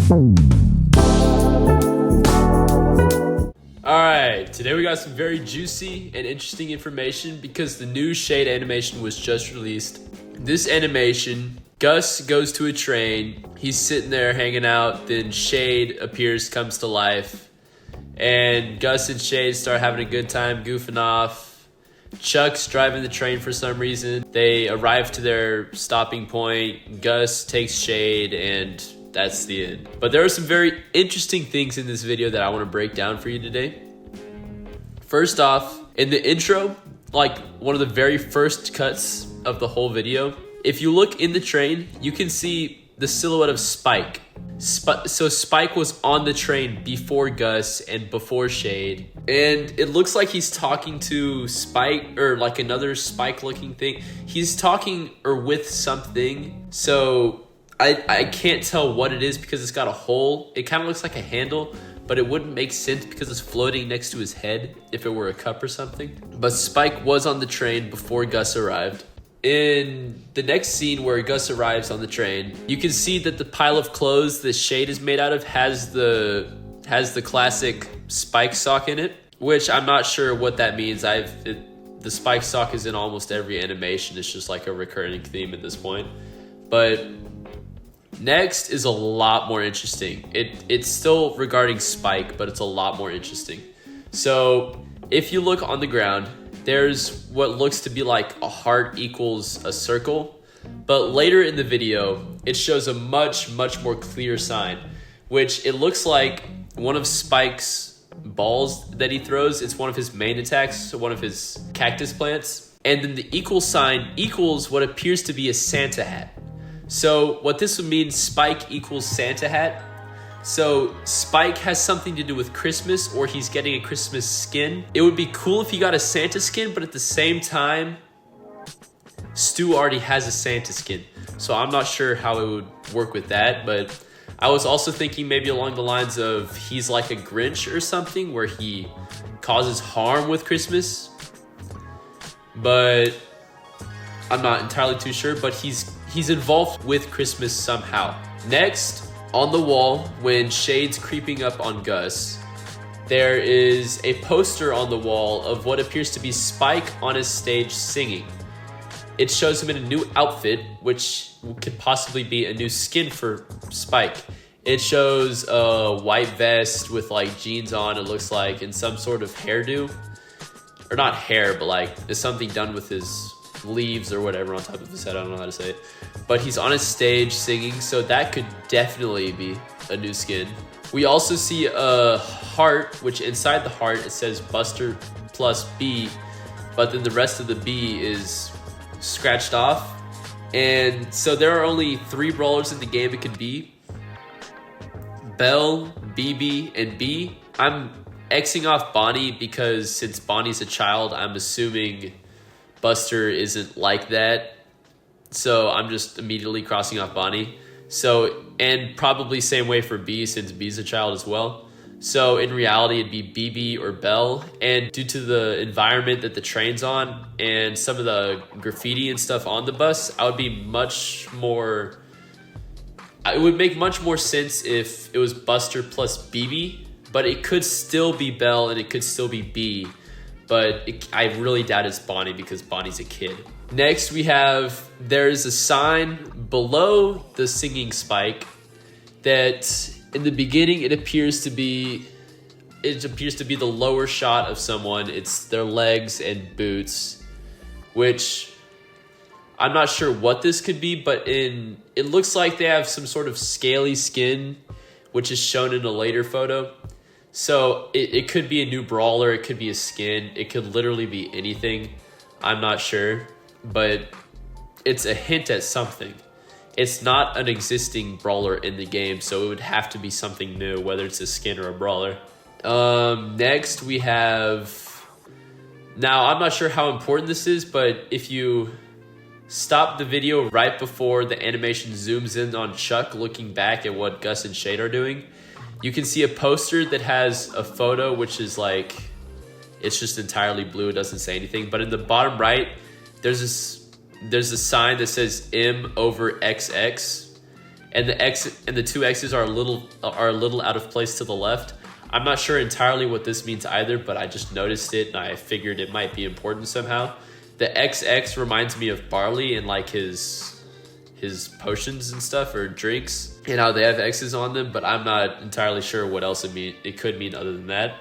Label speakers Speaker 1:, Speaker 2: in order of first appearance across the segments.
Speaker 1: Alright, today we got some very juicy and interesting information because the new Shade animation was just released. This animation, Gus goes to a train, he's sitting there hanging out, then Shade appears, comes to life, and Gus and Shade start having a good time, goofing off. Chuck's driving the train for some reason. They arrive to their stopping point, Gus takes Shade, and that's the end. But there are some very interesting things in this video that I want to break down for you today. First off, in the intro, like one of the very first cuts of the whole video, if you look in the train, you can see the silhouette of Spike. So Spike was on the train before Gus and before Shade. And it looks like he's talking to Spike, or like another Spike looking thing. He's talking or with something. So I can't tell what it is because it's got a hole. It kind of looks like a handle, but it wouldn't make sense because it's floating next to his head if it were a cup or something. But Spike was on the train before Gus arrived. In the next scene where Gus arrives on the train, you can see that the pile of clothes the Shade is made out of has the classic Spike sock in it, which I'm not sure what that means. The Spike sock is in almost every animation. It's just like a recurring theme at this point. But next is a lot more interesting. It's still regarding Spike, but it's a lot more interesting. So if you look on the ground, there's what looks to be like a heart equals a circle. But later in the video, it shows a much more clear sign, which it looks like one of Spike's balls that he throws. It's one of his main attacks, so one of his cactus plants. And then the equal sign equals what appears to be a Santa hat. So what this would mean, Spike equals Santa hat. So Spike has something to do with Christmas, or he's getting a Christmas skin. It would be cool if he got a Santa skin, but at the same time, Stu already has a Santa skin. So I'm not sure how it would work with that, but I was also thinking maybe along the lines of he's like a Grinch or something where he causes harm with Christmas. But I'm not entirely too sure, but he's involved with Christmas somehow. Next, on the wall, when Shade's creeping up on Gus, there is a poster on the wall of what appears to be Spike on his stage singing. It shows him in a new outfit, which could possibly be a new skin for Spike. It shows a white vest with like jeans on, it looks like, and some sort of hairdo. Or not hair, but like there's something done with his leaves or whatever on top of his head. I don't know how to say it. But he's on his stage singing, so that could definitely be a new skin. We also see a heart, which inside the heart it says Buster plus B, but then the rest of the B is scratched off. And so there are only 3 brawlers in the game it could be: Belle, BB, and B. I'm Xing off Bonnie because since Bonnie's a child, I'm assuming Buster isn't like that. So I'm just immediately crossing off Bonnie. So, and probably same way for B since B's a child as well. So in reality, it'd be BB or Belle. And due to the environment that the train's on and some of the graffiti and stuff on the bus, it would make much more sense if it was Buster plus BB, but it could still be Belle and it could still be B. But I really doubt it's Bonnie because Bonnie's a kid. Next, there's a sign below the singing Spike that in the beginning it appears to be the lower shot of someone. It's their legs and boots, which I'm not sure what this could be, but it looks like they have some sort of scaly skin, which is shown in a later photo. So it could be a new brawler, it could be a skin, it could literally be anything. I'm not sure, but it's a hint at something. It's not an existing brawler in the game, so it would have to be something new, whether it's a skin or a brawler. Next we have, now I'm not sure how important this is, but if you stop the video right before the animation zooms in on Chuck looking back at what Gus and Shade are doing, you can see a poster that has a photo which is like, it's just entirely blue, it doesn't say anything, but in the bottom right, there's a sign that says M over XX, and the X and the two X's are a little out of place to the left. I'm not sure entirely what this means either, but I just noticed it and I figured it might be important somehow. The XX reminds me of Barley and like his potions and stuff, or drinks, and how they have X's on them, but I'm not entirely sure what else it could mean other than that.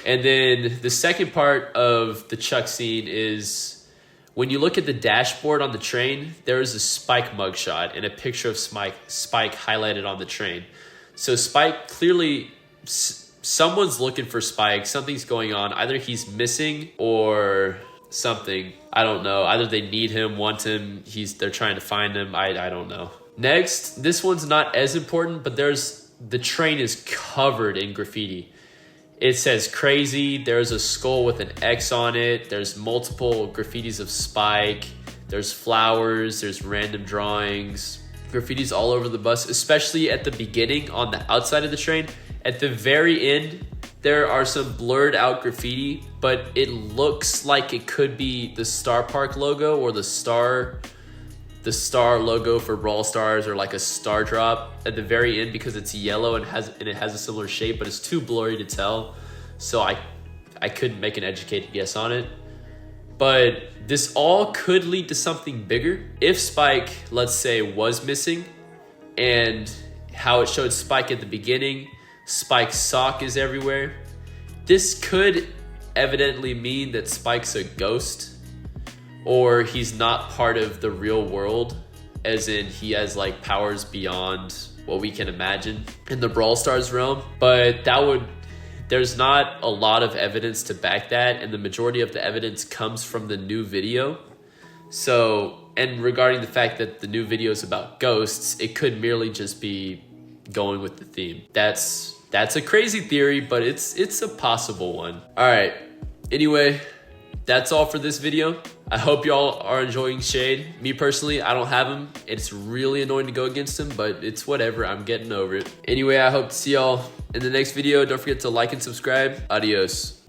Speaker 1: And then the second part of the Chuck scene is when you look at the dashboard on the train, there is a Spike mugshot and a picture of Spike highlighted on the train. So Spike, clearly someone's looking for Spike. Something's going on. Either he's missing or something. I don't know. Either they need him, want him, they're trying to find him. I don't know. Next, this one's not as important, but the train is covered in graffiti. It says crazy. There's a skull with an X on it. There's multiple graffitis of Spike. There's flowers. There's random drawings. Graffitis all over the bus, especially at the beginning on the outside of the train. At the very end, there are some blurred out graffiti, but it looks like it could be the Star Park logo or the star logo for Brawl Stars, or like a star drop at the very end, because it's yellow and it has a similar shape, but it's too blurry to tell. So I couldn't make an educated guess on it. But this all could lead to something bigger. If Spike, let's say, was missing, and how it showed Spike at the beginning, Spike's sock is everywhere. This could evidently mean that Spike's a ghost, or he's not part of the real world, as in he has like powers beyond what we can imagine in the Brawl Stars realm. But there's not a lot of evidence to back that, and the majority of the evidence comes from the new video. So, and regarding the fact that the new video is about ghosts, it could merely just be going with the theme. That's a crazy theory, but it's a possible one. All right. Anyway, that's all for this video. I hope y'all are enjoying Shade. Me personally, I don't have him. It's really annoying to go against him, but it's whatever. I'm getting over it. Anyway, I hope to see y'all in the next video. Don't forget to like and subscribe. Adios.